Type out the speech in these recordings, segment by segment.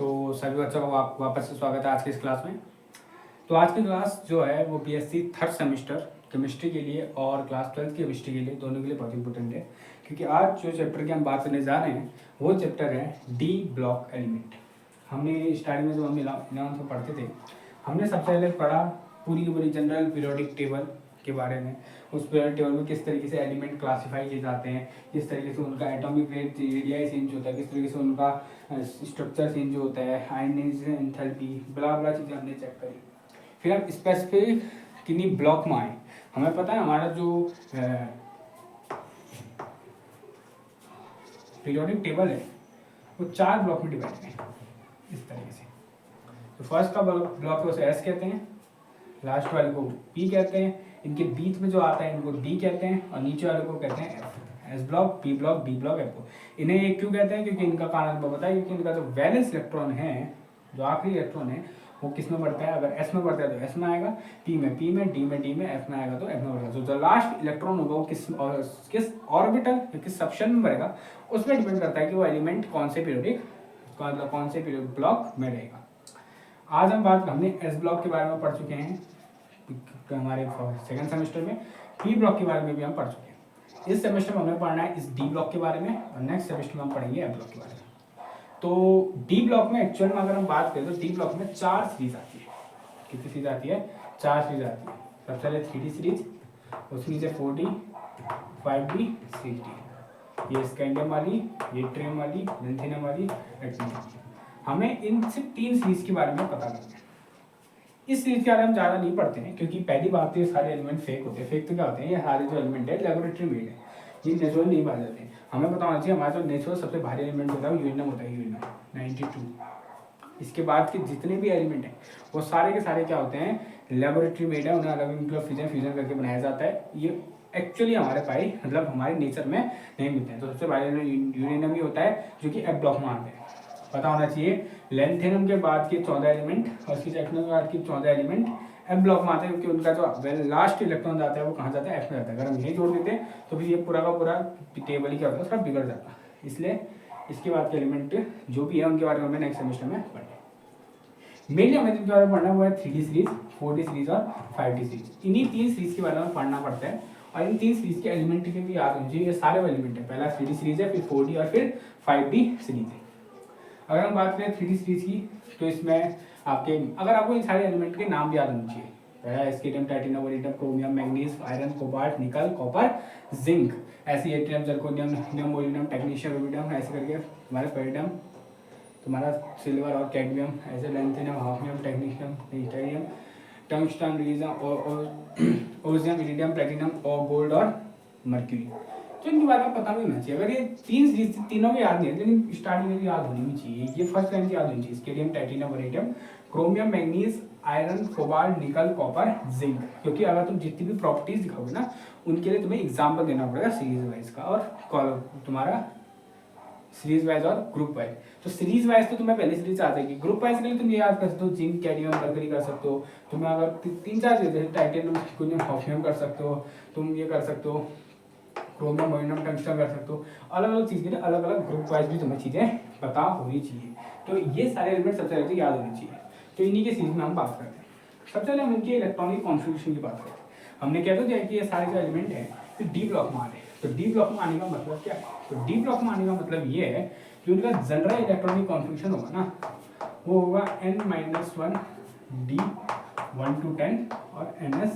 तो सभी बच्चों का वापस से स्वागत है आज की इस क्लास में। तो आज की क्लास जो है वो बीएससी थर्ड सेमेस्टर केमिस्ट्री के लिए और क्लास 12 की केमिस्ट्री के लिए दोनों के लिए बहुत इंपॉर्टेंट है, क्योंकि आज जो चैप्टर की हम बात करने जा रहे हैं वो चैप्टर है डी ब्लॉक एलिमेंट। हमने स्टार्टिंग में जब हम इलेवंथ में पढ़ते थे, हमने सबसे पहले पढ़ा पूरी की पूरी जनरल पीरियोडिक टेबल के बारे में। उस पीरियोडिक टेबल में किस तरीके से एलिमेंट क्लासीफाई किए जाते हैं, किस तरीके से उनका एटॉमिक रेडियाई चेंज होता है, किस तरीके से उनका स्ट्रक्चर चेंज होता है, आयनाइजेशन, एंथैल्पी, बला बला चीज़ें हमने चेक करी। फिर हम स्पेसिफिक किन्हीं ब्लॉक में आए। हमें पता है हमारा जो पीरियोडिक टेबल है वो 4 ब्लॉक में डिवाइड है इस तरीके से। तो फर्स्ट का ब्लॉक को एस कहते हैं, लास्ट वाले को पी कहते हैं, इनके बीच में जो आता है इनको डी कहते हैं, और नीचे वाले को कहते हैं F. S block, P block, D block, F. इन्हें ये क्यों कहते हैं? क्योंकि इनका कारण मैं बताया, क्योंकि इनका जो वैलेंस इलेक्ट्रॉन है, जो आखिरी इलेक्ट्रॉन है, वो किस में बढ़ता है? अगर एस में बढ़ता है तो एस में आएगा, पी में, डी में, डी में, एफ में आएगा तो एफ में बढ़ेगा। तो जो लास्ट इलेक्ट्रॉन होगा वो किस ऑर्बिटल, किस सेक्शन में बढ़ेगा, उसमें डिपेंड करता है कि वो एलिमेंट कौन से पीरियोडिक, कौन से पीरियोडिक ब्लॉक में रहेगा। आज हमने एस ब्लॉक के बारे में पढ़ चुके हैं हमारे सेकंड सेमेस्टर में। पी ब्लॉक के बारे में भी हम पढ़ चुके हैं। इस सेमेस्टर में हमें पढ़ना है इस डी ब्लॉक के बारे में, और नेक्स्ट सेमेस्टर में हम पढ़ेंगे एफ ब्लॉक के बारे में। तो डी ब्लॉक में एक्चुअल में अगर हम बात करें तो डी ब्लॉक में 4 सीरीज आती है। कितनी सीरीज आती है? 4 सीरीज आती है। सबसे पहले 3D सीरीज, उसके नीचे 4D, 5D, 6D। ये स्कैंडियम वाली, ये ट्रियम वाली, लिथियम वाली, एक्टिनियम वाली। हमें इन से 3 सीरीज के बारे में पता करना है। इस सीरीज के बारे में हम ज़्यादा नहीं पढ़ते हैं, क्योंकि पहली बात तो ये सारे एलिमेंट फेक होते हैं। फेक तो क्या होते हैं? ये सारे जो एलिमेंट है लेबोरेटरी मेड है, ये नेचुरल नहीं पाए जाते हैं। हमें पता होना चाहिए हमारा जो नेचुरल सबसे भारी एलिमेंट होता है वो यूरेनियम होता है, यूरेनियम 92। इसके बाद के जितने भी एलिमेंट हैं वो सारे के सारे क्या होते हैं? लेबोरेटरी मेड है, उन्हें अलग अलग फ्यूजन करके बनाया जाता है। ये एक्चुअली हमारे पाई मतलब हमारे नेचर में नहीं मिलते हैं। तो सबसे भारी यूरेनियम ही होता है, जो कि एफ ब्लॉक में आते हैं। पता होना चाहिए लेंथेनियम के बाद के 14 एलिमेंट और टेक्नो के बाद के 14 एलिमेंट एफ ब्लॉक में आते हैं, क्योंकि उनका जो लास्ट इलेक्ट्रॉन जाता है वो कहाँ जाता है? एफ में जाता है। अगर हम यही जोड़ देते तो फिर ये पूरा का पूरा टेबल ही क्या होता है, थोड़ा बिगड़ जाता है। इसलिए इसके बाद के एलिमेंट जो भी है उनके बारे में हमें नेक्स्ट सेमेस्टर में पढ़ें। मेनली हमें जिनके बारे में पढ़ना वो है 3D सीरीज, 4D सीरीज और 5D सीरीज। इन्हीं 3 सीरीज के बारे में पढ़ना पड़ता है, और इन 3 सीरीज के एलिमेंट के भी याद होनी चाहिए। ये सारे एलिमेंट है, पहला 3D सीरीज है, फिर 4D और फिर 5D सीरीज है। अगर हम बात करें 3D सीरीज की, तो इसमें आपको इन सारे एलिमेंट के नाम भी याद होने चाहिए। पहला scandium, titanium, vanadium, chromium, manganese, iron, cobalt, nickel, copper, zinc. ऐसे yttrium, zirconium, helium, molybdenum, technetium, rubidium, ऐसे करके हमारे पेरिडियम, तुम्हारा सिल्वर और कैडमियम, ऐसे लेंथेनियम, हाफनियम, टेक्नीशियम, टेरियम, tungsten, rhenium, osmium, iridium, platinum और गोल्ड और मर्क्यूरी। तो इनके बारे में पता भी होना चाहिए। अगर ये 3 सीरीज तीनों के याद नहीं है, लेकिन स्टार्टिंग में याद होनी भी चाहिए। ये फर्स्ट लाइन की याद होनी चाहिए, scandium, titanium, vanadium, chromium, manganese, iron, cobalt, nickel, copper, zinc. क्योंकि अगर तुम जितनी भी प्रॉपर्टीज दिखाओगे ना, उनके लिए तुम्हें एग्जाम्पल देना पड़ेगा सीरीज वाइज का, और तुम्हारा सीरीज वाइज और ग्रुप वाइज। तो सीरीज वाइज तो तुम्हें पहले सीरीज आ जाएगी, ग्रुप वाइज के लिए तुम ये याद कर सकते हो, जिंक, कैडमियम, मरकरी कर सकते हो। तुम्हें अगर 3-4 चीजें, टाइटेनियम, हाफनियम कर सकते हो, तुम ये कर सकते हो, क्रोमियम, मोलिब्डेनम, टंगस्टन कर सकते हो। अलग अलग चीज़ के लिए अलग अलग ग्रुप वाइज भी तुम्हें चीज़ें पता होनी चाहिए। तो ये सारे एलिमेंट सबसे पहले याद होनी चाहिए। तो इन्हीं के सीरीज में हम बात करते हैं। सबसे पहले हम इनके इलेक्ट्रॉनिक कॉन्फ़िगरेशन की बात करते हैं। हमने क्या था कि ये सारे जो एलिमेंट हैं तो डी ब्लॉक में आ रहे हैं। तो डी ब्लॉक में आने का मतलब क्या है? तो डी ब्लॉक में आने का मतलब ये है कि उनका जनरल इलेक्ट्रॉनिक कॉन्फ़िगरेशन होगा ना, वो होगा n-1 d 1 to 10 और ns।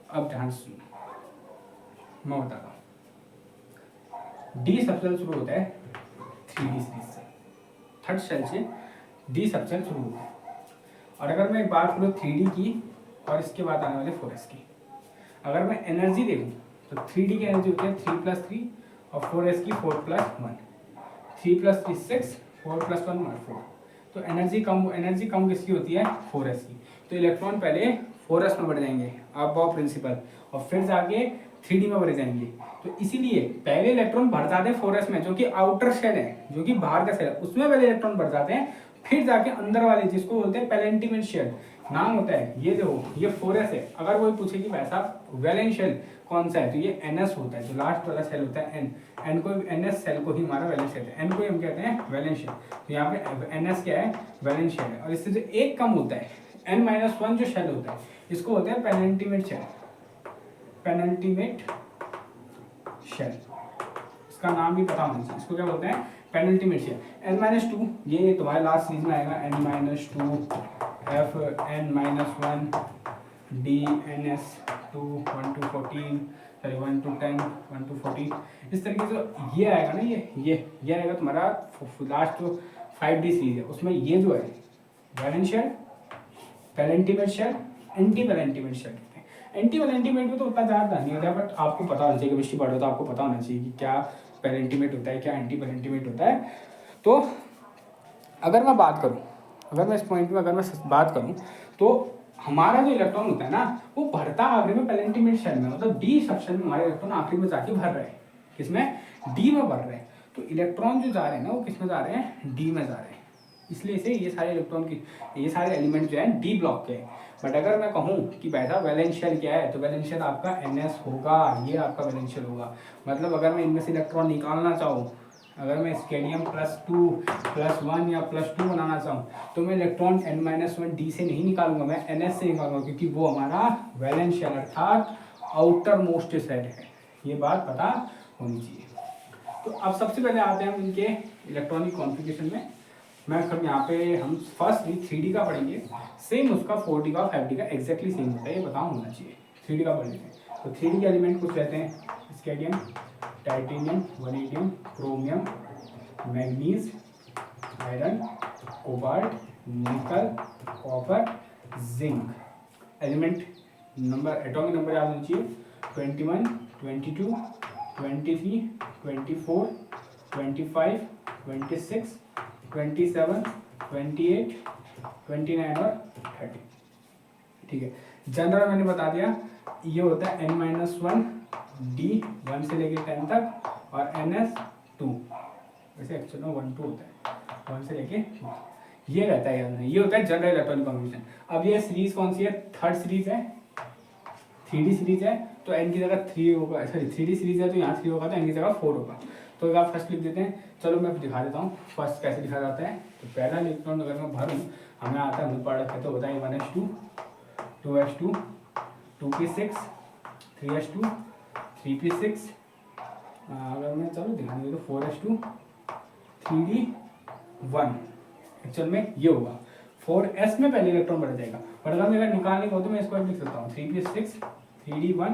अब ध्यान सुनो, मैं बताता हूँ। डी सबसेल शुरू होता है 3D सीरीज से, थर्ड सेल से डी सबसेल शुरू होता है। और अगर मैं बात करूँ 3D की और इसके बाद आने वाले 4s की, अगर मैं एनर्जी देखूँ तो 3D की एनर्जी होती है 3+3 और 4s की 4+1। 3+3 6, 4+1 4। तो एनर्जी कम किसकी होती है? 4s की। तो इलेक्ट्रॉन पहले 4s में बढ़ जाएंगे, अबव प्रिंसिपल, और फिर जाके 3D में बढ़ जाएंगे। तो इसीलिए पहले इलेक्ट्रॉन भर जाते हैं 4s में, जो कि आउटर शेल है, जो कि बाहर का शेल है, उसमें पहले इलेक्ट्रॉन भर जाते हैं। फिर जाके अंदर वाले जिसको बोलते हैं पेलेंटिमेंट शेल, नाम होता है। ये जो ये 4s है, अगर कोई पूछे कि भाई साहब वैलेंस शेल कौन सा है, तो ये ns होता है, जो लास्ट वाला सेल होता है n को ns सेल को ही हमारा वैलेंस शेल है, n को हम कहते हैं वैलेंस शेल। तो यहाँ पे ns क्या है, वैलेंस शेल है। और इससे जो एक कम होता है n-1 जो शेल होता है, इसको होता है पेनल्टीमेट शेल, पेनल्टीमेट शेल, इसका नाम भी पता होना चाहिए, इसको क्या बोलते हैं, पेनल्टीमेट शेल। n-2 ये तुम्हारे लास्ट सीरीज में आएगा, n-2 f n-1 d ns2 1 to 14 sorry 1 to 10 1 to 14, इस तरीके से ये आएगा ना, ये आएगा तुम्हारा लास्ट जो 5D सीरीज है, उसमें ये जो है valence shell, penultimate shell, anti penultimate shell कहते हैं। एंटी पेनल्टीमेट में तो उतना ज़्यादा नहीं होता है, बट आपको पता होना चाहिए, केमिस्ट्री पढ़ रहे हो तो आपको पता होना चाहिए कि क्या पेनल्टीमेट होता है, क्या एंटी पेनल्टीमेट होता है। तो अगर मैं बात करूँ, अगर मैं इस पॉइंट में अगर मैं बात करूँ, तो हमारा जो इलेक्ट्रॉन होता है ना, वो भरता आखिरी में पेनल्टीमेट शेल में, मतलब डी सेक्शन में हमारे इलेक्ट्रॉन आखिरी में जाके भर रहे हैं, किसमें, डी में भर रहे हैं। तो इलेक्ट्रॉन जो जा रहे हैं ना, वो किस में जा रहे हैं, डी में जा रहे हैं, इसलिए से ये सारे इलेक्ट्रॉन की, ये सारे एलिमेंट जो है डी ब्लॉक के हैं। बट अगर मैं कहूँ कि भाई साहब वैलेंस शेल क्या है, तो वैलेंस शेल आपका ns होगा, ये आपका वैलेंस शेल होगा। मतलब अगर मैं इनमें से इलेक्ट्रॉन निकालना चाहूँ, अगर मैं स्केडियम +2 +1 या +2 बनाना चाहूँ, तो मैं इलेक्ट्रॉन n-1 डी से नहीं निकालूंगा, मैं ns से निकालूंगा, क्योंकि वो हमारा वैलेंस शेल अर्थात आउटर मोस्ट सेल है। ये बात पता होनी चाहिए। तो अब सबसे पहले आते हैं हम इनके इलेक्ट्रॉनिक कॉन्फ़िगरेशन में। मैं हम यहाँ पे हम फर्स्ट 3D का पढ़ेंगे, सेम उसका 4D का 5D का एग्जैक्टली सेम होता है, ये बताओ होना चाहिए। 3D का पढ़ लेते हैं। तो 3D के एलिमेंट कुछ रहते हैं, scandium, titanium, vanadium, chromium, manganese, iron, cobalt, nickel, copper, zinc. Element number, atomic number याद होना चाहिए, 21, 22, 23, 24, 25, 26, 27, 28, 29 और 30। ठीक है, जनरल मैंने बता दिया, ये होता है n-1 d 1 से लेके 10 तक, और ns 2, वैसे एक्चुअल में 1 2 होता है, 1 से लेके ये रहता है याद नहीं, ये होता है जनरल इलेक्ट्रॉनिक कॉन्फ़िगरेशन। अब ये सीरीज कौन सी है, थर्ड सीरीज है, 3D सीरीज है, तो n की जगह 3 होगा, सॉरी 3D सीरीज है तो यहाँ 3 होगा, तो n की जगह 4 होगा। तो आप फर्स्ट लिख देते हैं, चलो मैं दिखा देता हूँ फर्स्ट कैसे लिखा जाता है। तो पहला इलेक्ट्रॉन अगर मैं भरूँ, हमें आता है मूल पढ़ रखे, तो बताइए 1s2 2s2 2p6 3s2 3p6, अगर मैं चलो दिखाने तो 4s2 3d1, एक्चुअल में ये होगा 4s में पहले इलेक्ट्रॉन बढ़ जाएगा। पर अगर मेरा निकालने को, तो मैं इसको लिख सकता हूँ 3p6 3d1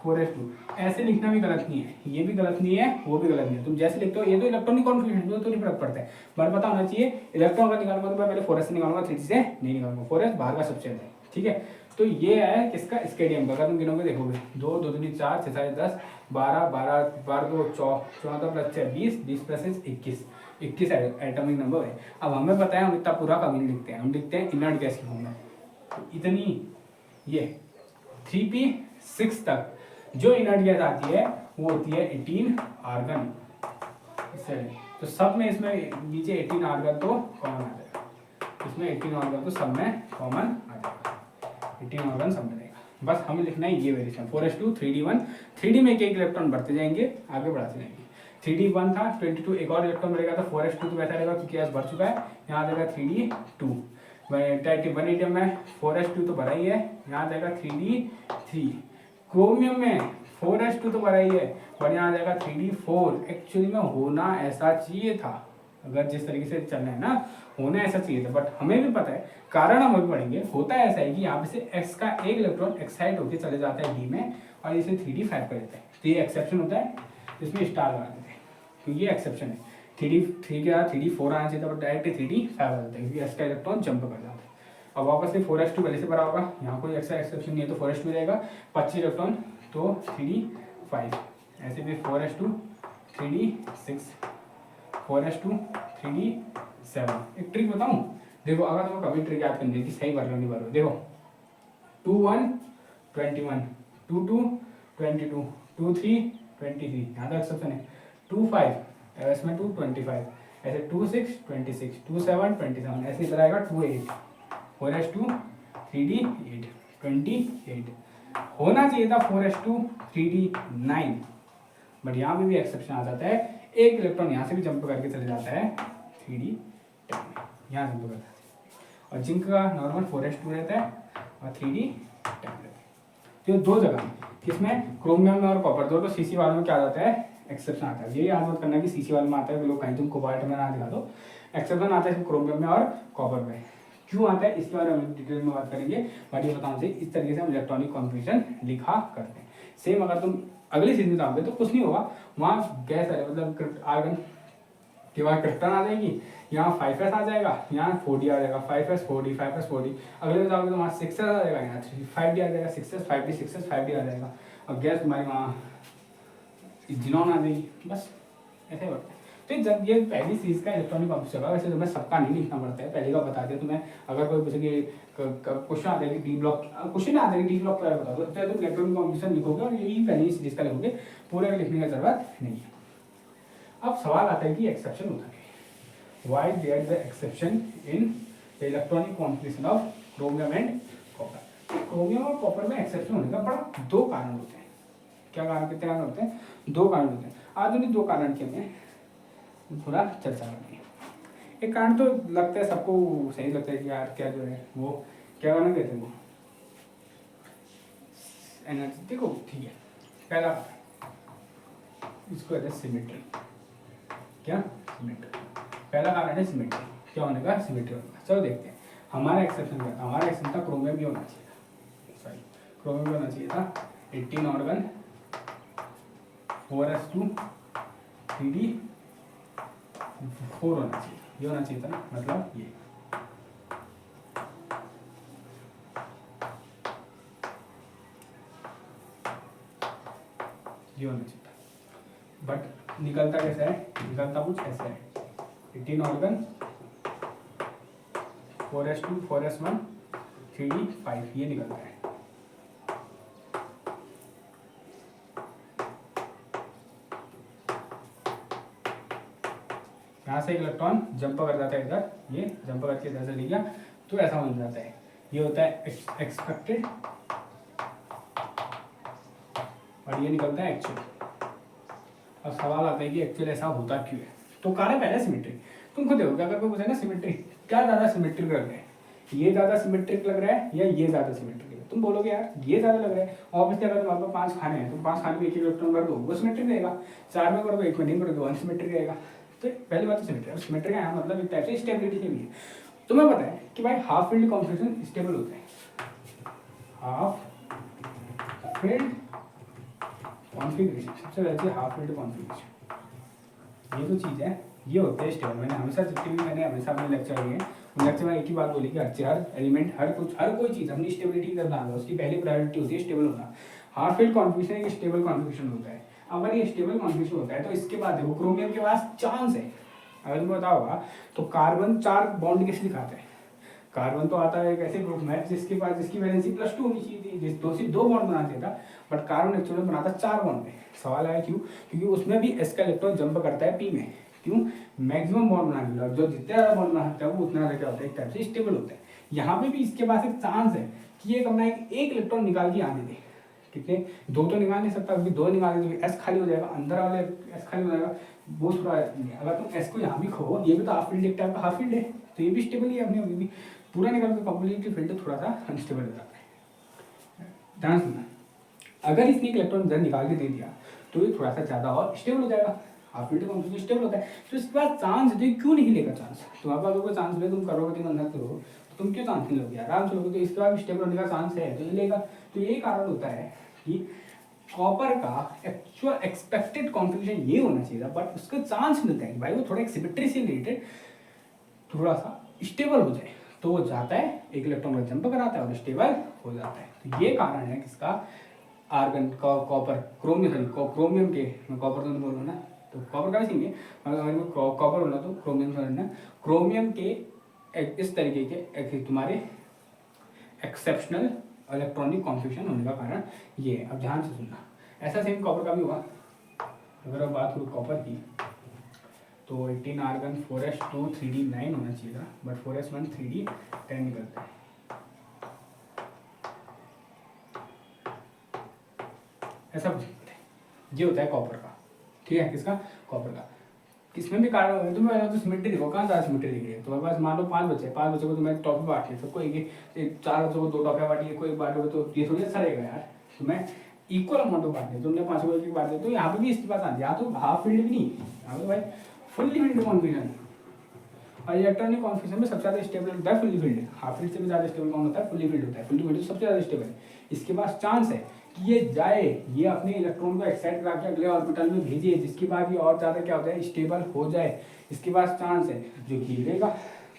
4s2। ऐसे लिखना भी गलत नहीं है, ये भी गलत नहीं है, वो भी गलत नहीं है, तुम जैसे लिखते हो, ये तो इलेक्ट्रॉनिक कॉन्फ़िगरेशन तो नहीं फर्क पड़ता है, बट पता होना चाहिए इलेक्ट्रॉन का निकालूंगा तो मैं पहले 4s से निकालूंगा, 3d से नहीं निकालूंगा, 4s बाहर का सबसे है। ठीक है, तो ये है किसका, स्केडियम का। अगर तुम गिनोगे देखोगे 2 2 दूनी 4 6 7 10 12 12 12 2 14 + 6 20 20 + 6 21 एटॉमिक नंबर है। अब हमें पता है हम इतना पूरा कभी नहीं लिखते हैं, हम लिखते हैं इनर्ट गैस की फॉर्म में। तो इतनी ये 3p6 तक जो इनर्ट गैस आती है वो होती है 18 आर्गन। तो सब में इसमें नीचे 18 आर्गन तो कॉमन आ जाएगा, इसमें 18 आर्गन तो सब में कॉमन आ जाएगा, 18 आर्गन सब में रहेगा। बस हमें लिखना है ये वेरिएशन 4s2 3d1, 3d में एक इलेक्ट्रॉन बढ़ते जाएंगे, आगे बढ़ाते जाएंगे। 3d1 था 22, एक और इलेक्ट्रॉन बढ़ेगा तो 4s2 तो वैसा रहेगा क्योंकि s बढ़ चुका है, यहाँ आ जाएगा 3d2। वनेडियम में 4s2 तो भरा ही है, यहाँ आ जाएगा 3d3। क्रोमियम में 4s2 तो भरा ही है, पर यहाँ आ जाएगा 3d4। एक्चुअली में होना ऐसा चाहिए था, अगर जिस तरीके से चलना है ना, होना ऐसा चाहिए था, बट हमें भी पता है कारण हम अभी पढ़ेंगे। होता है ऐसा है कि यहाँ पे से x का एक इलेक्ट्रॉन एक्साइट होकर चले जाता है d में, और इसे 3d5 कर देता है, तो ये एक्सेप्शन होता है, इसमें स्टार लगा देते हैं क्योंकि ये एक्सेप्शन है। 3d3 के बाद 3d4 आना चाहिए था, बट डायरेक्ट 3d5 आ जाता है क्योंकि s का इलेक्ट्रॉन जंप कर जाता है। अब वापस से 4s2 पहले से भरा होगा, यहाँ कोई एक्स्ट्रा एक्सेप्शन नहीं है तो 4s2 रहेगा, 25 इलेक्ट्रॉन तो 3d5, ऐसे भी 4s2 3d6 4s2 3d7। एक ट्रिक बताऊँ, देखो अगर तुम्हें कभी ट्रिक याद करनी है कि सही भर लो नहीं भर लो, देखो 2 1 21 2 2 22 2 3 23, यहाँ तक एक्सेप्शन है। 2 5 इसमें 2 25, ऐसे 2 6 26 2 7 27, ऐसे इधर आएगा 2 8 4s2 3D8 28 होना चाहिए था 4s2 3D9, बट यहाँ पे भी एक्सेप्शन आ जाता है, एक इलेक्ट्रॉन यहाँ से भी जंप करके चले जाता है 3D10 में, यहाँ जंप करता है, और जिंक का नॉर्मल 4s2 रहता है और 3D10 रहता है। तो दो जगह किसमें, क्रोमियम में और कॉपर, दोनों सीसी वाले में क्या आ जाता है, एक्सेप्शन आता है। यही याद मत करना कि सीसी वाले में आता है, लोग कहीं तुम कोबाल्ट में ना दिखा दो, एक्सेप्शन आता है क्रोमियम में और कॉपर में। क्यों आता है इसके बारे में हम डिटेल में बात करेंगे, बट ये बताऊँ चाहिए इस तरीके से हम इलेक्ट्रॉनिक कॉन्फिगरेशन लिखा करते हैं। सेम अगर तुम अगली चीज में जाओगे तो कुछ नहीं होगा, वहाँ गैस है मतलब आर्गन के बाद क्रिप्टन आ जाएगी, यहाँ 5s आ जाएगा, यहाँ 4d आ जाएगा, 5s 4d 5s 4d, अगले में जाओगे तो वहाँ 6s आ जाएगा, यहाँ 5d आ जाएगा, 6s 5d 6s 5d आ जाएगा, और गैस तुम्हारी वहाँ जिनॉन आ जाएगी, बस ऐसे होता है। तो जब ये पहली चीज़ का इलेक्ट्रॉनिक कॉम्पिटिशन होगा, वैसे तुम्हें सबका नहीं लिखना पड़ता है, पहले का बता दिया तुम्हें। अगर कोई पूछे कि क्वेश्चन आ जाएगी डी ब्लॉक, क्वेश्चन आ जाएगी डी ब्लॉक क्या बता दो, तुम इलेक्ट्रॉनिक कॉम्पिटिशन लिखोगे और यही पहली चीज़ का लिखोगे, पूरे लिखने की जरूरत नहीं है। अब सवाल आता है कि एक्सेप्शन होता है, why there the exception in the electronic competition of chromium and copper. Chromium और कॉपर में एक्सेप्शन होने का बड़ा दो कारण होते हैं। क्या कारण, कितने कारण होते हैं, दो कारण होते हैं। आज उन्हीं दो कारण के में थोड़ा चर्चा करनी है। एक कारण तो लगता है सबको सही लगता है कि यार क्या जो है वो क्या कारण कहते हैं, वो एनर्जी। देखो ठीक है, पहला इसको कहते हैं सिमेट्री। क्या सिमेट्री, पहला कारण है सिमेट्री, क्या होने का, सिमेट्री होने का। चलो देखते हैं हमारा एक्सेप्शन क्या था। हमारा एक्सेप्शन था क्रोमियम भी होना चाहिए था, सॉरी क्रोमियम भी होना चाहिए था 18 ऑर्गन 4s2 3D4 होना चाहिए, ये होना चाहिए था ना, मतलब ये होना चाहिए था। बट निकलता कैसा है, निकलता कुछ ऐसा है, 18 ऑर्गन 4s2 4s1 3D5, ये निकलता है। यहाँ से एक इलेक्ट्रॉन जंप कर जाता है इधर, ये जंप करके इधर से ले गया, तो ऐसा बन जाता है। ये होता है एक्सपेक्टेड और ये निकलता है एक्चुअल। अब सवाल आता है कि एक्चुअल ऐसा होता क्यों है। तो कारण पहले सिमेट्री, तुम खुद देखोगे अगर कोई पूछे ना सिमेट्री क्या ज़्यादा सिमेट्रिक लग रहा है, ये ज़्यादा सिमेट्रिक लग रहा है या ये ज़्यादा सिमेट्रिक है, तुम बोलोगे यार ये ज़्यादा लग रहा है। ऑब्वियसली अगर तुम्हारे पास 5 खाने हैं तो 5 खाने में एक इलेक्ट्रॉन कर दो, वो सिमेट्रिक रहेगा। 4 में करोगे, 1 में नहीं करोगे, वो अनसिमेट्रिक रहेगा। तो पहली बात तो सिमेट्री। अब सिमेट्री का यहाँ मतलब एक टाइप से स्टेबिलिटी से भी है। तुम्हें पता है कि भाई हाफ फील्ड कॉन्फिगरेशन स्टेबल होता है, हाफ फील्ड कॉन्फिगरेशन सबसे पहले हाफ फील्ड कॉन्फिगरेशन, ये जो चीज़ है ये होते हैं स्टेबल। मैंने हमेशा जितने भी मैंने हमेशा अपने लेक्चर लिए हैं उन लेक्चर में एक ही बात बोली कि हर एलिमेंट हर कोई चीज़ अपनी स्टेबिलिटी करना है, उसकी पहली प्रायोरिटी होती है स्टेबल होना। हाफ फील्ड कॉन्फिगरेशन एक स्टेबल कॉन्फिगरेशन होता है। अगर ये स्टेबल कॉन्फिगरेशन होता है तो इसके बाद देखो क्रोमियम के पास चांस है, अगर तुम्हें पता होगा तो कार्बन 4 बॉन्ड किस दिखाते हैं, कार्बन तो आता है एक ऐसे ग्रुप में जिसके पास जिसकी वैलेंसी +2 होनी चाहिए थी, जिस दो बॉन्ड बना चाहिए था, बट कार्बन एक्चुअली बनाता 4 बॉन्ड में। सवाल आया क्यों, क्योंकि उसमें भी एस का इलेक्ट्रॉन जंप करता है p में। क्यों, मैक्सिमम बॉन्ड बनाने के लिए, जो जितने ज़्यादा बॉन्ड बना सकता है वो उतना ज़्यादा होता है, एक टाइप से स्टेबल होता है। यहाँ पे भी इसके पास एक चांस है कि ये अपना एक इलेक्ट्रॉन निकाल के आने दे। कितने, 2 तो निकाल नहीं सकता, क्योंकि 2 निकाल के एस खाली हो जाएगा, अंदर वाले एस खाली हो जाएगा, वो थोड़ा। अगर तुम एस को यहाँ भी खो, ये भी तो हाफ फील्ड एक टाइप का हाफ फील्ड है, तो ये भी स्टेबल ही है अपने अभी भी। पूरा निकाल के कंप्लीटली फील्ड थोड़ा सा अनस्टेबल हो जाता है। ध्यान सुनना, अगर इसने एक इलेक्ट्रॉन इधर निकाल के दे दिया तो ये थोड़ा सा ज़्यादा और स्टेबल हो जाएगा, हाफ फील्ड कॉन्फिगरेशन स्टेबल होता है। तो इसके बाद चांस है, क्यों नहीं लेगा चांस, तुम्हारे पास अगर कोई चांस ले, तुम करोगे बन सकते हो, तो तुम क्यों चांस नहीं लोगे, आराम से लोगे। तो इसके बाद स्टेबल होने का चांस है तो ये लेगा। तो ये कारण होता है कि कॉपर का एक्चुअल एक्सपेक्टेड कॉन्फिगरेशन ये होना चाहिए था, बट उसका चांस मिलता है कि भाई वो थोड़ा एक सिमेट्री से रिलेटेड थोड़ा सा स्टेबल हो जाए, तो वो जाता है एक इलेक्ट्रॉन का जंप कराता है और स्टेबल हो जाता है। तो ये कारण है किसका, आर्गन का कॉपर क्रोमियम के, मैं कॉपर तो नहीं बोल रहा ना, तो कॉपर का भी चाहिए, अगर कॉपर होना तो क्रोमियम समझना। क्रोमियम के इस तरीके के तुम्हारे एक्सेप्शनल इलेक्ट्रॉनिक कॉन्फिगरेशन होने का कारण ये है। अब ध्यान से सुनना, ऐसा सेम कॉपर का भी हुआ। अगर अब बात करूँ कॉपर की, तो 18 आर्गन 4s2 3D9 होना चाहिए था, बट 4s1 3D10 निकलता है। ऐसा कुछ है। ये होता है कॉपर का, ठीक है, किसका, कॉपर का। इसमें भी कार्ड होगा, तुम्हें तो सिमेट्री देखो, कहाँ ज़्यादा सिमेट्री दिख रही है तुम्हारे पास। मान लो 5 बच्चे, 5 बच्चों को तुम्हें टॉफी बांटी है, सबको एक 4 बच्चों को 2 टॉफियाँ बांटी है, कोई बांटोगे तो ये थोड़ी अच्छा रहेगा यार। तुम्हें इक्वल अमाउंट में बांटने, तुमने 5 को एक बांट दिया, तो यहाँ पे भी इसकी बात आती है। यहाँ तो हाफ फील्ड भी नहीं, यहाँ पे भाई फुल्ली फील्ड कॉन्फिगरेशन। और इलेक्ट्रॉनिक कॉन्फिगरेशन में सबसे ज़्यादा स्टेबल होता है फुल्ली फील्ड। हाफ फील्ड से भी ज़्यादा स्टेबल कौन होता है, फुल्ली फील्ड होता है। फुल्ली फील्ड सबसे ज़्यादा स्टेबल है। इसके पास चांस है कि ये जाए, ये अपने इलेक्ट्रॉन को एक्साइट करा के अगले ऑर्बिटल में भेजे, जिसके बाद ये और ज़्यादा क्या होता है, स्टेबल हो जाए। इसके पास चांस है, जो कि लेगा,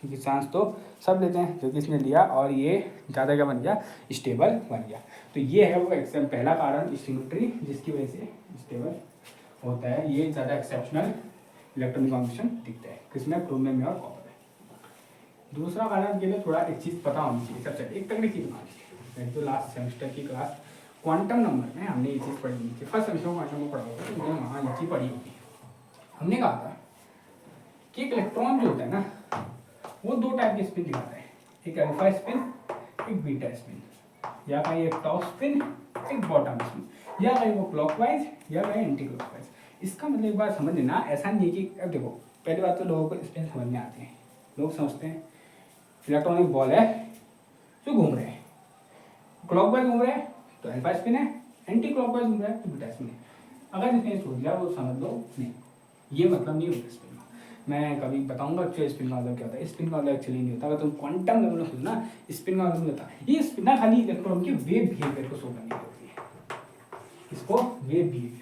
क्योंकि चांस तो सब लेते हैं, जो कि इसने लिया और ये ज़्यादा क्या बन गया, स्टेबल बन गया। तो ये है वो पहला कारण, सिमेट्री, जिसकी वजह से स्टेबल होता है। ये ज़्यादा एक्सेप्शनल इलेक्ट्रॉनिक कॉन्फिगरेशन दिखता है किसमें, क्रोमियम में और कॉपर में। दूसरा कारण के लिए थोड़ा एक चीज़ पता होनी चाहिए, सबसे एक तगड़ी चीज़ होनी चाहिए। तो लास्ट सेमेस्टर की क्लास क्वांटम नंबर में हमने ये चीज़ पढ़ी थी, फर्स्ट सेमेस्टर में क्वांटम में पढ़ा होगा, तो मुझे वहाँ ये चीज़ पढ़ी होगी। हमने कहा था कि एक इलेक्ट्रॉन जो होता है ना, वो 2 टाइप के स्पिन दिखाता है, एक अल्फा स्पिन, एक बीटा स्पिन, या कहीं एक टॉप स्पिन, एक बॉटम स्पिन, या कहीं वो क्लॉकवाइज या कहीं एंटी क्लॉकवाइज। इसका मतलब एक बात समझ लेना, ऐसा नहीं है कि, अब देखो पहली बात तो लोगों को स्पिन समझ में आते हैं। लोग समझते हैं इलेक्ट्रॉनिक बॉल है जो घूम रहे हैं, क्लॉकवाइज घूम रहे हैं तो अल्फा स्पिन है, एंटी क्लॉकवाइज घूम रहा है तो बीटा स्पिन है। अगर इसने सोच लिया वो समझ लो नहीं, ये मतलब नहीं होता स्पिन का। मैं कभी बताऊंगा एक्चुअली स्पिन का मतलब क्या होता है। स्पिन का मतलब एक्चुअली नहीं होता, अगर तुम क्वांटम लेवल में सोचना स्पिन का मतलब होता है, ये स्पिन ना खाली इलेक्ट्रॉन के वेव बिहेवियर को शो करने होती है, इसको वेव बिहेवियर।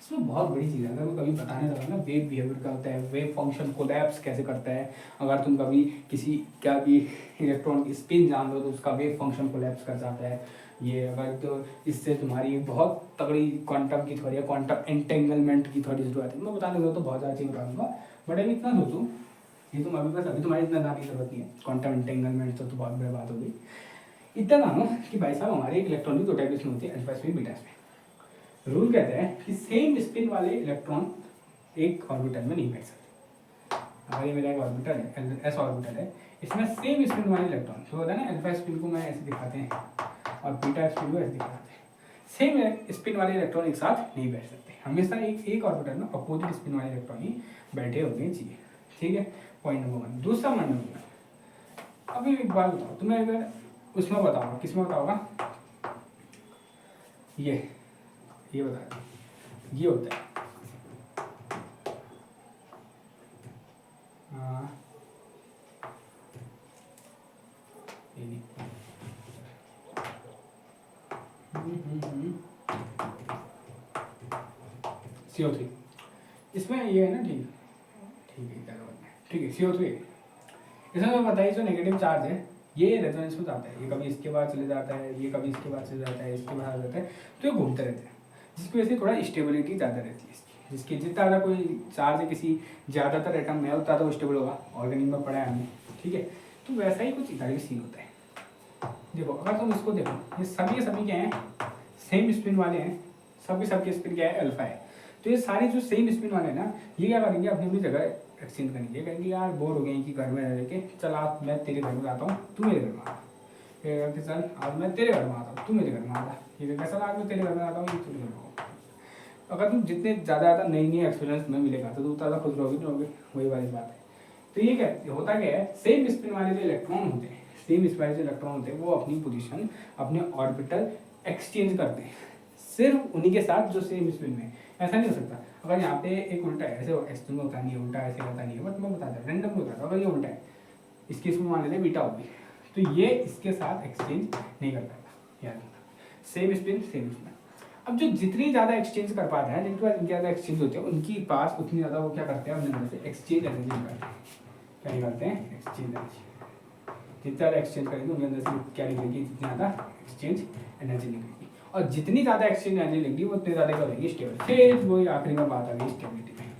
इसमें बहुत बड़ी चीज़ है, अगर मैं कभी बताने लगा ना वेव बिहेवियर क्या होता है, वेव फंक्शन कोलैप्स कैसे करता है। अगर तुम कभी किसी क्या भी इलेक्ट्रॉन की स्पिन जान लो तो उसका वेव फंक्शन कोलैप्स कर जाता है। ये अगर तो इससे तुम्हारी बहुत तगड़ी क्वांटम की थ्योरी है, क्वांटम एंटेंगलमेंट की थ्योरी शुरू आती है। मैं बताने लगा तो बहुत ज़्यादा चीज़ बता दूंगा, बट अभी इतना सोचूँ ये तुम अभी बस अभी तुम्हारी इतना जानने की जरूरत नहीं है। क्वांटम एंटेंगलमेंट तो बहुत बड़ी बात होगी। इतना जानो कि भाई साहब हमारे एक इलेक्ट्रॉन की 2 टाइप की होती है, alpha spin, beta spin. Rule कहते हैं कि सेम स्पिन वाले इलेक्ट्रॉन एक ऑर्बिटल में नहीं बैठ सकते। अगर ये मेरा एक ऑर्बिटल है, एस ऑर्बिटल है, इसमें सेम स्पिन वाले इलेक्ट्रॉन, तो होता है ना अल्फा स्पिन को मैं ऐसे दिखाते हैं और बीटा स्पिन को ऐसे दिखाते हैं, सेम स्पिन वाले इलेक्ट्रॉन एक साथ नहीं बैठ सकते। हमेशा एक ऑर्बिटल में अपोजिट स्पिन वाले इलेक्ट्रॉन ही बैठे होने चाहिए, ठीक है। Point number 1। दूसरा पॉइंट नंबर, अभी एक बात बताओ तुम्हें, अगर उसमें बताओगा, किसमें बताओगा, ये बता, ये होता है ये नहीं, CO3, इसमें ये है ना, ठीक है, ठीक है, CO3 इसमें तो बताइए जो नेगेटिव चार्ज है ये रेजोनेंस में जाता है, ये कभी इसके बाद चले जाता है, ये कभी इसके बाद चले जाता है, इसके बाद आ जाता है, तो ये घूमते रहते हैं, जिसकी वजह से थोड़ा स्टेबिलिटी ज़्यादा रहती है इसकी। जिसकी जितना ज़्यादा कोई चार्ज है किसी ज़्यादातर एटम में उतना ज़्यादा स्टेबल होगा, ऑर्गेनिज्म में पढ़ा है हमने, ठीक है। तो वैसा ही कुछ इधर भी सीन होता है। देखो अगर तुम इसको देखो, ये सभी क्या हैं, सेम स्पिन वाले हैं, सबके स्पिन क्या है, अल्फा है। तो ये सारे जो सेम स्पिन वाले हैं ना, ये क्या करेंगे, अपनी अपनी जगह एक्सचेंज करेंगे, कहेंगे यार बोर हो गए कि घर में रह के, चल आप मैं तेरे घर में आता हूँ, तू मेरे घर में आ, फिर चल आज मैं तेरे घर में आता हूँ, तू मेरे घर में आता, ठीक है, चल आज मैं तेरे घर में आता हूँ, तेरे घर में। अगर तुम जितने ज़्यादा नई एक्सपीरियंस में मिलेगा तो तुम ज़्यादा खुश रहोगे, वही वाली बात है। तो ये क्या होता क्या है, सेम स्पिन वाले जो इलेक्ट्रॉन होते हैं, सेम स्पिन वाले जो इलेक्ट्रॉन होते हैं, वो अपनी पोजीशन, अपने ऑर्बिटल एक्सचेंज करते हैं सिर्फ उन्हीं के साथ जो सेम स्पिन में। ऐसा नहीं हो सकता अगर यहाँ पे एक उल्टा है, ऐसे एक्सचेंज होता नहीं है, उल्टा ऐसे होता नहीं है, बट मैं बताता हूँ रैंडम होता है। अगर ये उल्टा है, इसकी स्पिन मान लेते हैं बीटा होगी, तो ये इसके साथ एक्सचेंज नहीं कर पाता, याद रखना, सेम स्पिन सेम स्पिन। अब जो जितनी ज़्यादा एक्सचेंज कर पाते हैं, जिनके पास ज़्यादा एक्सचेंज होते हैं, उनकी पास उतनी ज़्यादा वो क्या करते हैं, अपने अंदर से एक्सचेंज एनर्जी निकालते हैं। क्या निकालते हैं, एक्सचेंज एनर्जी। जितना ज़्यादा एक्सचेंज करेंगे उनके अंदर से क्या निकलेगी, जितनी ज़्यादा एक्सचेंज एनर्जी निकलेगी, और जितनी ज़्यादा एक्सचेंज एनर्जी निकलेगी वो उतनी ज़्यादा करेगी स्टेबल। फिर वही आखिरी में बात आ गई स्टेबिलिटी में,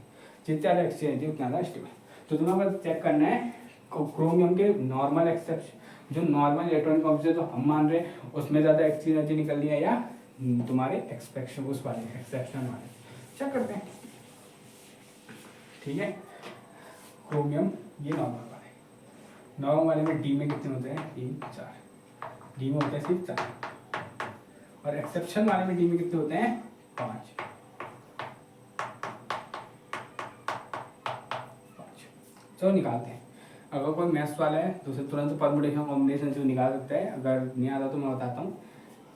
जितनी ज़्यादा एक्सचेंज एनर्जी उतना ज़्यादा स्टेबल। तो तुम्हें बस चेक करना है क्रोमियम के नॉर्मल एक्सेप्शन, जो नॉर्मल इलेक्ट्रॉनिक कॉन्फिगरेशन जो हम मान रहे हैं उसमें ज़्यादा एक्सचेंज एनर्जी निकल रही है, या तुम्हारे एक्सपेक्शन उस वाले एक्सेप्शन वाले, चेक करते हैं, ठीक है। क्रोमियम ये नॉर्मल वाले, नॉर्मल वाले में डी में कितने होते हैं, 3 4, डी में होते हैं सिर्फ 4, और एक्सेप्शन वाले में डी में कितने होते हैं 5। चलो निकालते हैं। अगर कोई मैथ्स वाला है तो उसे तुरंत परमुटेशन कॉम्बिनेशन से निकाल सकता है, अगर नहीं आता तो मैं बताता हूँ।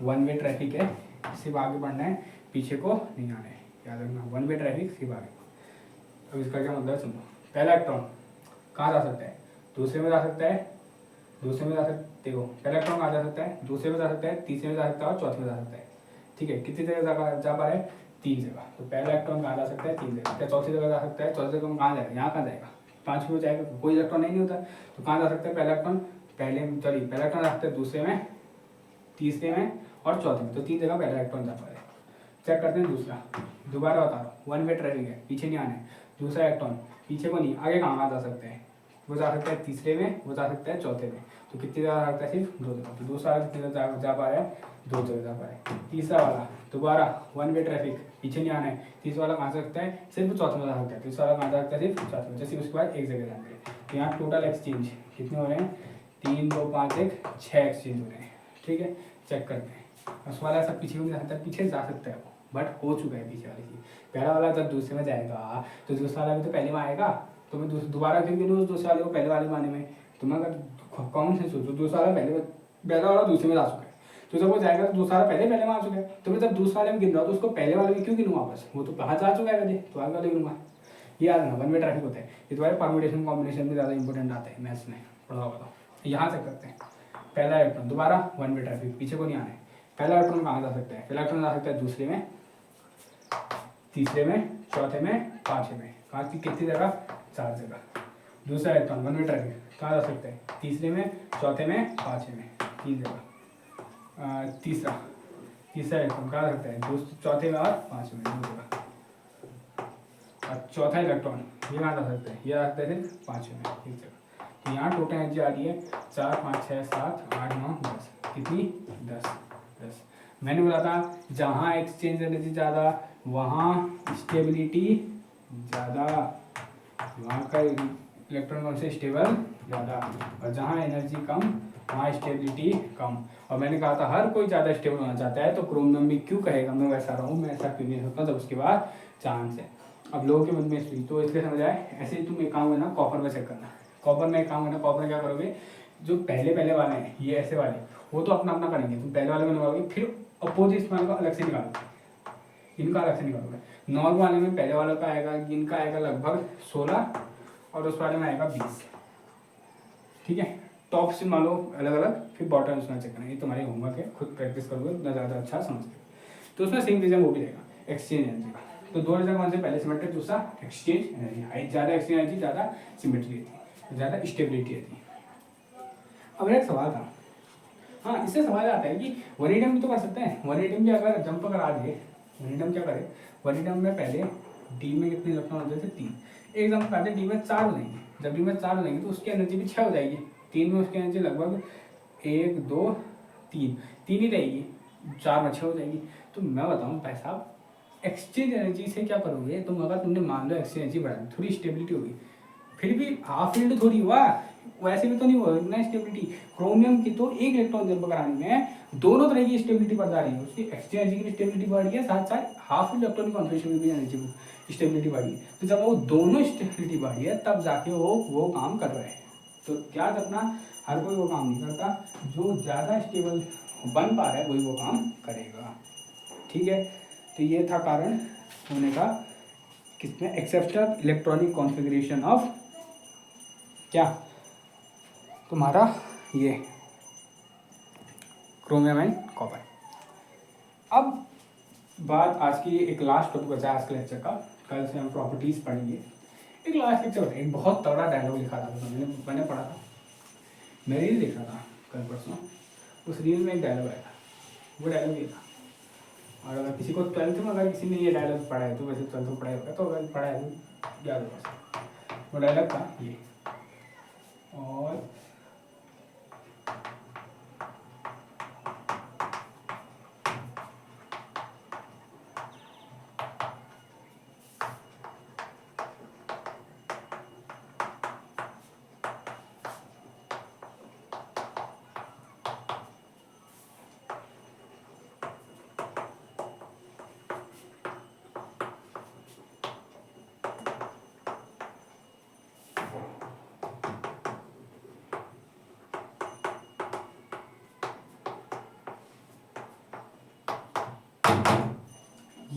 वन वे ट्रैफिक है, सिर्फ आगे बढ़ना है, पीछे को नहीं आना है, याद रखना। वन वे ट्रैफिक सिर्फ आगे। अब इसका क्या मतलब है सुनो। पहला इलेक्ट्रॉन कहाँ जा सकता है, दूसरे में जा सकता है, दूसरे में जा सकते हो। पहला इलेक्ट्रॉन कहाँ जा सकता है, दूसरे में जा सकता है, तीसरे में जा सकता है और चौथे में जा सकता है। ठीक है, कितनी जगह जा पा रहा है, 3 जगह। तो पहला इलेक्ट्रॉन कहाँ जा सकता है, 3 जगह। क्या चौथी जगह जा सकता है, चौथी जगह में कहाँ जाएगा, यहाँ कहाँ जाएगा, 5 में जाएगा, कोई इलेक्ट्रॉन नहीं होता। तो कहाँ जा सकता है पहला इलेक्ट्रॉन, पहले पहला इलेक्ट्रॉन जा सकता है दूसरे में, तीसरे में और चौथे में। तो 3 जगह पहला इलेक्ट्रॉन जा पा रहा है। चेक करते हैं दूसरा, दोबारा बता रहा हूँ, वन वे ट्रैफिक है, पीछे नहीं आना है। दूसरा इलेक्ट्रॉन पीछे को नहीं, आगे कहाँ जा सकते हैं, वो जा सकता है तीसरे में, वो जा सकता है चौथे में। तो कितनी जगह जा सकता है, सिर्फ 2 जगह। तो दूसरा कितनी जगह जा पा रहा है, 2 जगह जा पा रहा है। तीसरा वाला दोबारा वन वे ट्रैफिक, पीछे नहीं आना है। तीसरा वाला कहाँ जा सकता है, सिर्फ चौथे में जा सकता है। तीसरा वाला कहाँ जा सकता है, सिर्फ चौथे में। जैसे उसके बाद एक जगह जाएंगे। तो यहाँ टोटल एक्सचेंज कितने हो रहे हैं, 3 2 5 1 6 एक्सचेंज हो रहे हैं। ठीक है, चेक करते हैं। उस वाला सब पीछे भी जा सकता है, पीछे जा सकता है वो, बट हो चुका है पीछे वाले की। पहला वाला जब दूसरे में जाएगा तो दूसरा वाला भी तो पहले में आएगा। तो मैं दोबारा क्यों गिनूँ उस दूसरे वाले को पहले वाले में आने में। तो मैं अगर कॉमन सेंस सोचूँ, दूसरा वाला पहला वाला दूसरे में जा चुका है, तो जब वो जाएगा तो दूसरा वाला पहले में आ चुका है। तो मैं जब दूसरा वाले में गिन रहा हूँ तो उसको पहले वाले में क्यों गिनूँ वापस, वो तो बाहर जा चुका है पहले, तो आगे वाले गिनूंगा। ये याद रखना, वन वे ट्रैफिक होता है। ये तुम्हारे परम्यूटेशन कॉम्बिनेशन में ज़्यादा इंपॉर्टेंट आता है मैथ्स में, पढ़ा होगा तो। यहाँ से करते हैं। पहला इलेक्ट्रॉन दोबारा वन वे ट्रैफिक, पीछे को नहीं आना है। पहला इलेक्ट्रॉन कहाँ जा सकता है, पहला इलेक्ट्रॉन जा सकता है दूसरे में, तीसरे में, चौथे में, पांचवें में। कहाँ की कितनी जगह, 4 जगह। दूसरा इलेक्ट्रॉन वन वे ट्रैफिक कहाँ जा सकता है, तीसरे में, चौथे में, पांचवें में, 3 जगह। तीसरा इलेक्ट्रॉन कहाँ जा सकता है, चौथे में और पांचवें में, 2 जगह। और चौथा इलेक्ट्रॉन ये कहाँ जा सकता है, ये आ सकता है सिर्फ पांचवें में, 1 जगह। तो यहाँ टोटल एनर्जी आ रही है 4 5 6 7 8 9 10। कितनी, 10। मैंने बोला था जहाँ एक्सचेंज एनर्जी ज़्यादा वहाँ स्टेबिलिटी ज़्यादा, वहाँ का इलेक्ट्रॉन कौन से स्टेबल ज़्यादा, और जहाँ एनर्जी कम वहाँ स्टेबिलिटी कम। और मैंने कहा था हर कोई ज़्यादा स्टेबल होना चाहता है, तो क्रोमियम भी क्यों कहेगा मैं वैसा रहूँ, मैं ऐसा क्यों नहीं सकता। जब उसके बाद चांस है। अब लोगों के मन में इसलिए तो इसलिए समझ आए। ऐसे ही तुम एक काम करना, कॉपर में चेक करना। कॉपर में एक काम करना, कॉपर में क्या करोगे, जो पहले वाले हैं ये ऐसे वाले, वो तो अपना अपना करेंगे, तुम पहले वाले में लगाओगे, फिर अपोजिट वाले का अलग से निकालोगे, इनका अलग से निकालोगे। नॉर्मल वाले में पहले वाले का आएगा, इनका आएगा लगभग 16 और उस वाले में आएगा 20। ठीक है, टॉप से मान लो अलग अलग, फिर बॉटम उसमें चेक करना। ये तुम्हारे होमवर्क है, खुद प्रैक्टिस करोगे उतना ज़्यादा अच्छा समझ। तो उसमें सेम रीजन वो भी रहेगा, एक्सचेंज एनर्जी का। तो 2 रीजन कौन से, पहले सिमेट्रिक, दूसरा एक्सचेंज एनर्जी। ज़्यादा एक्सचेंज एनर्जी ज़्यादा सिमेट्री रहती है, ज़्यादा स्टेबिलिटी रहती है। अब एक सवाल था, हाँ इससे सवाल आता है कि वन एटम भी तो कर सकते हैं। वन एटम भी अगर जंप करा दिए, वन एटम क्या करे, वन एटम में पहले डी में कितने इलेक्ट्रॉन होते थे, 3। एक जंप करते डी में 4 हो जाएंगे। जब डी में 4 हो जाएंगे तो उसकी एनर्जी भी 6 हो जाएगी। 3 में उसकी एनर्जी लगभग 1 2 3 ही रहेगी, 4 में 6 हो जाएगी। तो मैं बताऊँ भाई साहब, एक्सचेंज एनर्जी से क्या करोगे तुम, अगर तुमने मान लो एक्सचेंज एनर्जी बढ़ा दी, थोड़ी स्टेबिलिटी होगी, फिर भी हाफ फील्ड थोड़ी हुआ, वैसे भी तो नहीं हुआ इतना स्टेबिलिटी। क्रोमियम की तो एक इलेक्ट्रॉन जंप कराने में दोनों तरह की स्टेबिलिटी बढ़ जा रही है, उसकी एक्सचेंज एनर्जी की स्टेबिलिटी बढ़ रही है, साथ साथ हाफ इलेक्ट्रॉनिक कॉन्फिगरेशन की एनर्जी को स्टेबिलिटी बढ़ी है। तो जब वो दोनों स्टेबिलिटी बढ़ी है तब जाके वो काम कर रहे हैं। तो क्या करना, हर कोई वो काम नहीं करता, जो ज़्यादा स्टेबल बन पा रहा है वही वो काम करेगा। ठीक है, तो ये था कारण होने का किसमें, एक्सेप्शनल इलेक्ट्रॉनिक कॉन्फ़िगरेशन ऑफ क्या, तुम्हारा ये क्रोमियम एंड कॉपर। अब बात आज की एक लास्ट टॉपिक बचा आज के लेक्चर का, कल से हम प्रॉपर्टीज पढ़ेंगे। एक लास्ट लेक्चर, एक बहुत तगड़ा डायलॉग लिखा था, मैंने पढ़ा था, मैं रील देख रहा था कल परसों, उस रील में एक डायलॉग आया था, वो डायलॉग ये था। और अगर किसी को 12th में अगर किसी ने ये डायलॉग पढ़ा है, तो वैसे 12th में पढ़ा होगा, तो अगर पढ़ा है तो याद होगा। वो डायलॉग था ये, और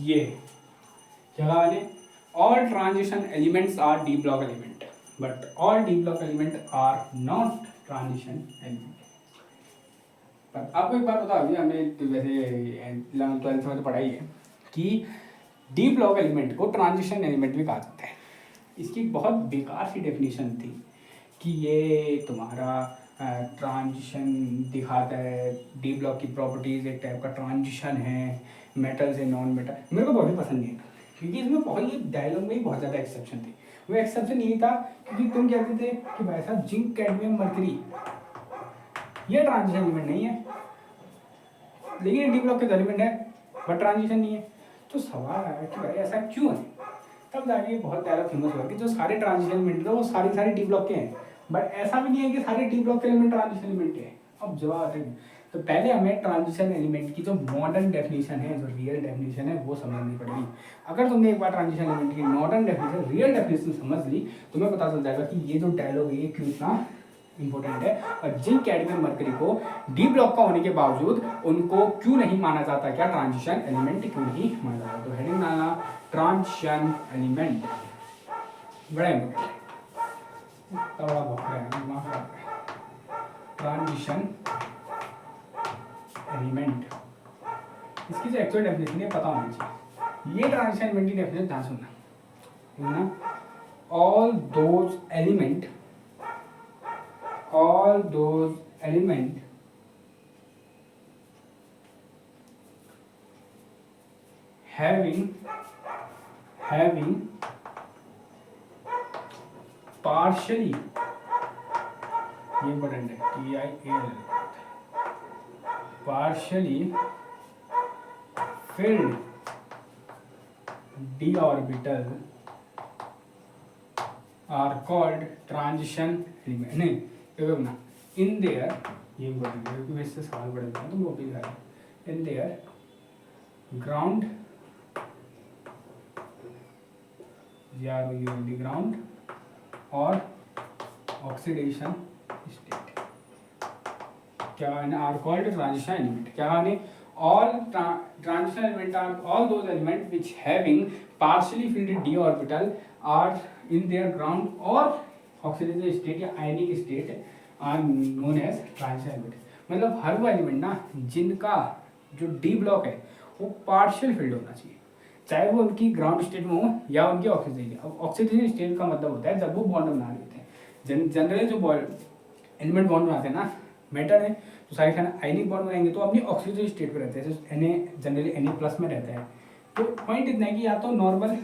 ये क्या कहा मैंने, all transition elements are D block element but all D block element are not transition element. पर आपको एक बात बताओ, अभी हमने तो वैसे 11th-12th में तो पढ़ा ही है कि डी ब्लॉक एलिमेंट को ट्रांजिशन एलिमेंट भी कहा जाता है। इसकी बहुत बेकार सी डेफिनेशन थी कि ये तुम्हारा ट्रांजिशन दिखाता है, डी ब्लॉक की प्रॉपर्टीज एक टाइप का ट्रांजिशन है मेटल से नॉन मेटल। मेरे को बहुत ही पसंद नहीं है क्योंकि इसमें बहुत, ये डायलॉग में ही बहुत ज़्यादा एक्सेप्शन थी। वो एक्सेप्शन यही था क्योंकि तुम कहते थे कि भाई साहब जिंक कैडमियम मर्करी ये ट्रांजिशन एलिमेंट नहीं है, लेकिन डी ब्लॉक के एलिमेंट है बट ट्रांजिशन नहीं है। तो सवाल आया कि भाई ऐसा क्यों है। तब जाके बहुत डायलॉग फेमस हुआ कि जो सारे ट्रांजिशन एलिमेंट थे वो सारे डी ब्लॉक के हैं, बट ऐसा भी नहीं है कि सारे डी ब्लॉक के एलिमेंट ट्रांजिशन एलिमेंट है। अब जवाब है, तो पहले हमें ट्रांजिशन एलिमेंट की जो मॉडर्न डेफिनेशन है, जो रियल डेफिनेशन है, वो समझनी पड़ेगी। अगर तुमने एक बार ट्रांजिशन एलिमेंट की मॉडर्न डेफिनेशन, रियल डेफिनेशन समझ ली, तुम्हें पता चल जाएगा कि ये जो डायलॉग है ये क्यों इतना इंपॉर्टेंट है और जिंक कैडमियम मर्करी को डी ब्लॉक का होने के बावजूद उनको क्यों नहीं माना जाता, क्या ट्रांजिशन एलिमेंट क्यों नहीं माना जाता। तो हेडिंग बनाना ट्रांजिशन एलिमेंट, बड़ा इंपॉर्टेंट है। ट्रांजिशन एलिमेंट, इसकी जो एक्चुअल डेफिनेशन है पता होनी चाहिए। ये ट्रांजिशन एलिमेंट की डेफिनेशन ध्यान सुनना, all those element having partially, ये इंपॉर्टेंट है, TIL, partially filled d orbital are called transition element। नहीं ना, in their, ये इंपॉर्टेंट है क्योंकि इससे सवाल पड़ेगा तो वो भी है, in their ground ग्राउंड और ऑक्सीडेशन स्टेट क्या है, आर कॉल्ड ट्रांजिशन एलिमेंट। क्या है, all transition element are all those element which having partially filled D orbital are in their ground और ऑक्सीडेशन स्टेट या ionic state are known as transition element. मतलब हर वो element ना जिनका जो डी ब्लॉक है वो पार्शियल फील्ड होना चाहिए, चाहे वो उनकी ग्राउंड स्टेट में हो या उनकी ऑक्सीजन। ऑक्सीजन स्टेट का मतलब होता है जब वो बॉन्ड बना लेते हैं। जनरली जो एलिमेंट बॉन्ड बनाते हैं ना, मेटल है तो साइड खाना आयनिक बॉन्ड बनाएंगे तो अपनी ऑक्सीजन स्टेट पे रहते हैं, Na जनरली Na+ में रहता है। तो पॉइंट इतना है कि या तो नॉर्मल Na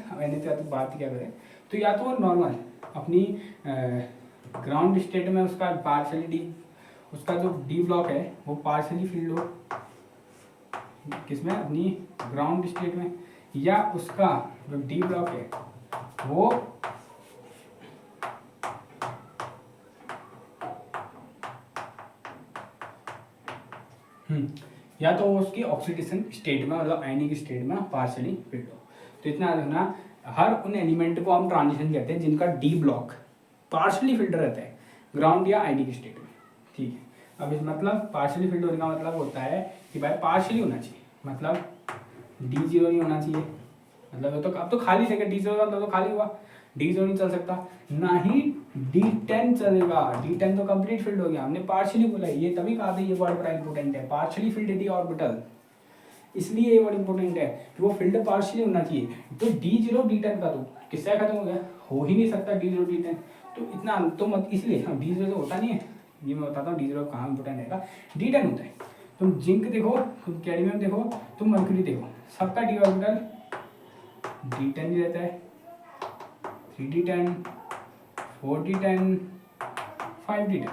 तो बात क्या करें, तो या तो वो नॉर्मल अपनी ग्राउंड स्टेट में उसका पार्शली उसका जो डी ब्लॉक है वो पार्शली फील्ड हो किसमें, अपनी ग्राउंड स्टेट में, या उसका जो डी ब्लॉक है वो या तो उसकी ऑक्सीडेशन स्टेट में मतलब आयनिक स्टेट में पार्शियली फिल्ड हो। तो इतना देखना, हर उन एलिमेंट को हम ट्रांजिशन कहते हैं जिनका डी ब्लॉक पार्शियली फिल्ड रहता है ग्राउंड या आयनिक स्टेट में। ठीक है, अब इस मतलब पार्शियली फिल्ड होने का मतलब होता है कि भाई पार्शियली होना चाहिए, मतलब D0 नहीं होना चाहिए, मतलब तो अब तो खाली जगह D0 मतलब तो खाली हुआ, D0 नहीं चल सकता, ना ही D10 चलेगा। D10 तो कंप्लीट फील्ड हो गया, हमने पार्शियली बोला है, ये तभी कहा था ये वर्ड बड़ा इंपॉर्टेंट है, पार्शियली फील्ड डी ऑर्बिटल, इसलिए ये वर्ड इंपॉर्टेंट है कि वो फील्ड पार्शियली होना चाहिए। तो D0 D10 का तो किससे खत्म हो गया, हो ही नहीं सकता D0 D10, तो इतना तो मत, इसलिए D0 तो होता नहीं है, ये मैं बताता हूँ D0 कहाँ इंपॉर्टेंट है, D10 होता है। तुम जिंक देखो, तुम कैडमियम देखो, तुम मर्क्यूरी देखो, सबका डी ऑर्बिटल D10 ही रहता है, 3D10, 4D10, 5D10,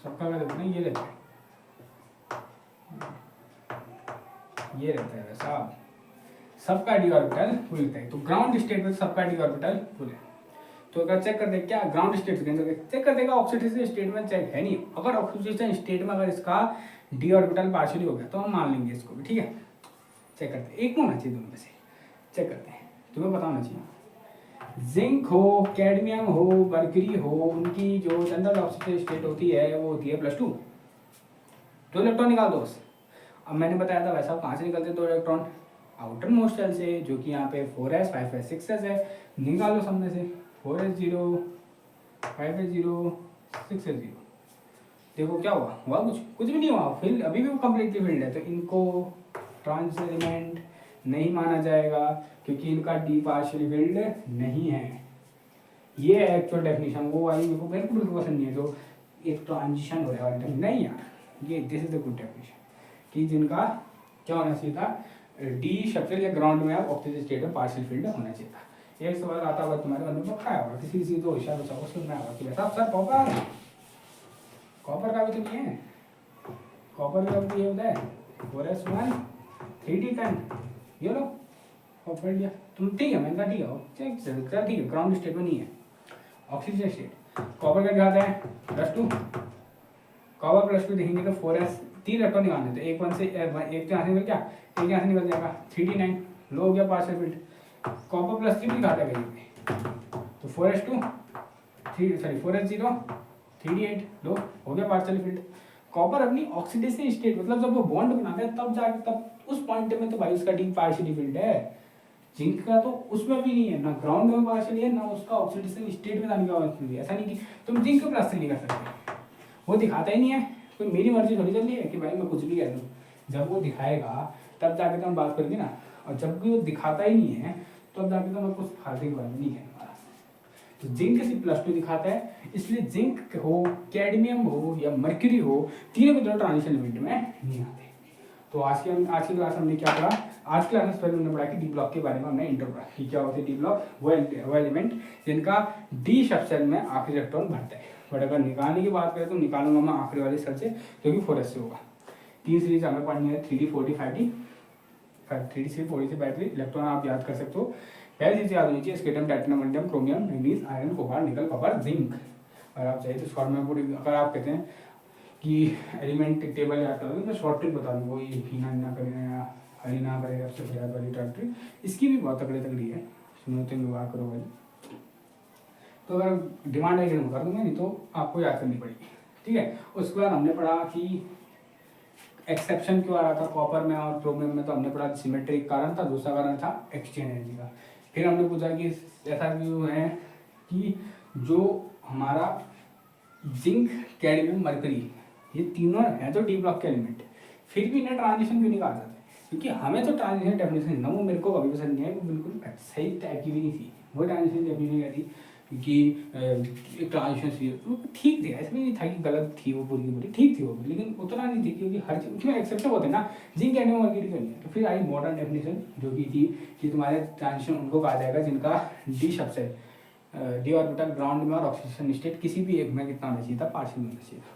सबका क्या देखो ना, ये रहता है, ये रहता है वैसा, सबका डी ऑर्बिटल फुल रहता है। तो ग्राउंड स्टेट में सबका डी ऑर्बिटल फुल है। तो अगर चेक कर दे क्या ग्राउंड स्टेट चेक कर देगा, ऑक्सीडेशन स्टेट में चेक है नहीं, अगर ऑक्सीडेशन स्टेट में अगर इसका डी ऑर्बिटल पार्शियली हो गया तो हम मान लेंगे इसको भी। ठीक है, चेक करते हैं, एक होना चाहिए दोनों में से, चेक करते हैं, तुम्हें पता होना चाहिए। जिंक हो, कैडमियम हो, मर्क्यूरी हो, उनकी जो जनरल ऑक्सीडेशन स्टेट होती है वो होती है +2, 2 इलेक्ट्रॉन निकाल दो बस। अब मैंने बताया था वैसा कहाँ से निकलते हैं 2 इलेक्ट्रॉन, आउटर मोस्ट शेल से, जो कि यहाँ पे 4s 5s 6s है। निकालो सब में से 4s0 5s0 6s0। देखो क्या हुआ, कुछ भी नहीं हुआ, फिर अभी भी वो कम्प्लीटली फील्ड है। तो इनको ट्रांजिशन एलिमेंट नहीं माना जाएगा क्योंकि इनका डी पार्शियली फील्ड नहीं है। ये है एक्चुअल डेफिनेशन। वो वाली मेरे को बिल्कुल पसंद नहीं है जो एक ट्रांजिशन हो रहा है, नहीं यार, ये this is the good definition कि जिनका क्या होना चाहिए था, डी स्ट्रक्चर या ग्राउंड में आप ऑक्सीजन स्टेट में पार्शियल फील्ड होना चाहिए था। एक सवाल आता होगा तुम्हारे मन में, पक्का होगा किसी तो होशियार बच्चा को सुनना होगा कि ऐसा सर कॉपर का भी तो नहीं है, कॉपर का भी ये होता है 4s1 3d10, ये लो कॉपर लिया तुम, ठीक है, मैंने कहा ठीक है चल ठीक है, ग्राउंड स्टेट में नहीं है ऑक्सीजन स्टेट। कॉपर का दिखाता है +2, कॉपर +2 देखेंगे तो 4s 3 इलेक्ट्रॉन निकालने थे, एक से एक तो यहाँ से निकल गया, एक यहाँ से निकल जाएगा 3d9, लो हो गया पार्शियल फील्ड। कॉपर +3 भी दिखाता है कहीं पे, तो 4s2 4s0 3d8, लो हो गया पार्शियल फील्ड। कॉपर अपनी ऑक्सीडेशन स्टेट मतलब जब वो बॉन्ड बनाता है तब जाके, तब उस पॉइंट में तो भाई उसका डी पार्शियल फील्ड है। जिंक का तो उसमें भी नहीं है, ना ग्राउंड में पार्शियल है, ना उसका ऑक्सीडेशन स्टेट में जाने का पार्शियल है। ऐसा नहीं कि तुम जिंक को प्लस नहीं कर सकते, वो दिखाता ही नहीं है। कोई मेरी मर्जी थोड़ी चल रही है कि भाई मैं कुछ भी कह दूँ, जब वो दिखाएगा तब जाके तो हम बात करेंगे ना, और जब भी वो दिखाता ही नहीं है तब जाके तो मैं कुछ फालतू की बात नहीं कहने वाला। तो जिंक सिर्फ +2 दिखाता है, इसलिए जिंक हो, कैडमियम हो या मर्क्यूरी हो, तीनों के दोनों ट्रांजिशन एलिमेंट में नहीं आते। तो आज की क्लास हमने क्या पढ़ा, आज की क्लास में पहले हमने पढ़ा कि डी ब्लॉक के बारे में हमने इंट्रो पढ़ा कि क्या होते हैं डी ब्लॉक, वो एलिमेंट जिनका डी सबसेल में आखिरी इलेक्ट्रॉन भरता है। बट अगर निकालने की बात करें तो निकालूंगा मैं आखिरी वाले सेल से, जो कि 4s से होगा। 3 सीरीज हमें पढ़नी है, 3d 4d 5d, 3d से 4d से 5d। इलेक्ट्रॉन आप याद कर सकते हो, पहली चीज याद होनी चाहिए scandium, titanium, vanadium, chromium, manganese, iron, cobalt, nickel, copper, zinc. और आप चाहिए तो शॉर्ट में पूरी, अगर आप कहते हैं कि एलिमेंट टेबल याद करोगे तो शॉर्ट ट्रिक बता दूँ, वही हीना ना करेगा हरी ना करेगा सबसे याद वाली ट्रिक, इसकी भी बहुत तगड़ी है, सुनो तो व्यवहार करो भाई। तो अगर डिमांड है कर दूंगा, नहीं तो आपको याद करनी पड़ेगी, ठीक है। उसके बाद हमने पढ़ा कि एक्सेप्शन क्यों आ रहा था कॉपर में और क्रोमियम में, तो हमने पढ़ा सिमेट्री कारण था, दूसरा कारण था एक्सचेंज एनर्जी का। फिर हमने पूछा कि ऐसा क्यों है कि जो हमारा जिंक, कैडमियम, मरकरी, ये तीनों हैं तो डी ब्लॉक के एलिमेंट, फिर भी इन्हें ट्रांजिशन क्यों नहीं कहा जाता? क्योंकि हमें तो ट्रांजिशन डेफिनेशन ना, वो मेरे को कभी पसंद नहीं है, वो बिल्कुल सही टाइप की भी नहीं थी वो ट्रांजिशन डेफिनेशन क्या थी कि एक ट्रांजिशन ठीक थी, ऐसा भी नहीं था कि गलत थी वो पूरी की पूरी, ठीक थी वो, लेकिन उतना नहीं थी क्योंकि हर चीज उसमें एक्सेप्शन होते हैं ना, जिंक कैडमियम मरकरी क्यों नहीं है। तो फिर आई मॉडर्न डेफिनेशन जो कि थी कि तुम्हारे ट्रांजिशन उनको कहा जाएगा जिनका डी सबसे डी ऑर्बिटल ग्राउंड में और ऑक्सीजन स्टेट किसी भी एक में कितना होना चाहिए था, पार्शियल होना चाहिए था।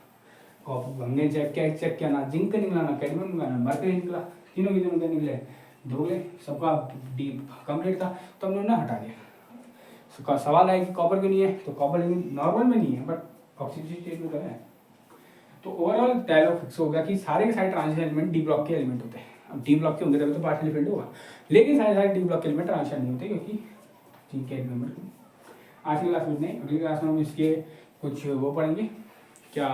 और हमने चेक किया ना, जिंक निकला ना कैडमियम निकला ना मरकरी निकला, तीनों के तीनों निकले, दोगले, सबका डी कंप्लीट था, तो हमने उन्हें हटा दिया। सवाल है कि कॉपर क्यों नहीं है, तो कॉपर नॉर्मल में नहीं है बट ऑक्सीजन स्टेट में तो है। तो ओवरऑल डायलॉग फिक्स हो गया कि सारे के सारे ट्रांजिशन एलिमेंट डी ब्लॉक के एलिमेंट होते हैं। अब डी ब्लॉक के होंगे तभी तो पार्शियल फील्ड होगा, लेकिन सारे डी ब्लॉक के एलिमेंट ट्रांजिशन नहीं होते क्योंकि जिंक के एलिमेंट। आज की क्लास में नहीं, अगली क्लास में हम इसके कुछ वो पढ़ेंगे, क्या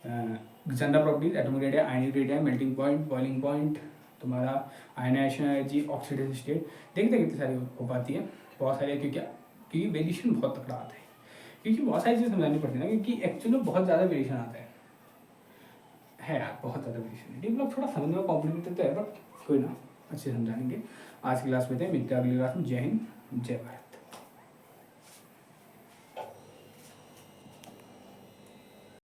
general properties, atomic radius, ionic radius, melting point, boiling point, तुम्हारा आयनाइजेशन एनर्जी, ऑक्सीडेशन स्टेट, देखते कितनी सारी हो पाती है, बहुत सारी, क्योंकि वेरिएशन बहुत तकड़ा आता है, क्योंकि बहुत सारी चीज़ें समझानी पड़ती है ना, क्योंकि एक्चुअली में बहुत ज़्यादा वेरिएशन आता है यार, बहुत ज़्यादा वेरिएशन है। डेवलप थोड़ा समझने में कॉम्प्लिकेटेड तो है बट कोई ना, अच्छे समझाएंगे। आज की क्लास में थे, मिलते हैं अगली क्लास में। जय हिंद, जय भारत।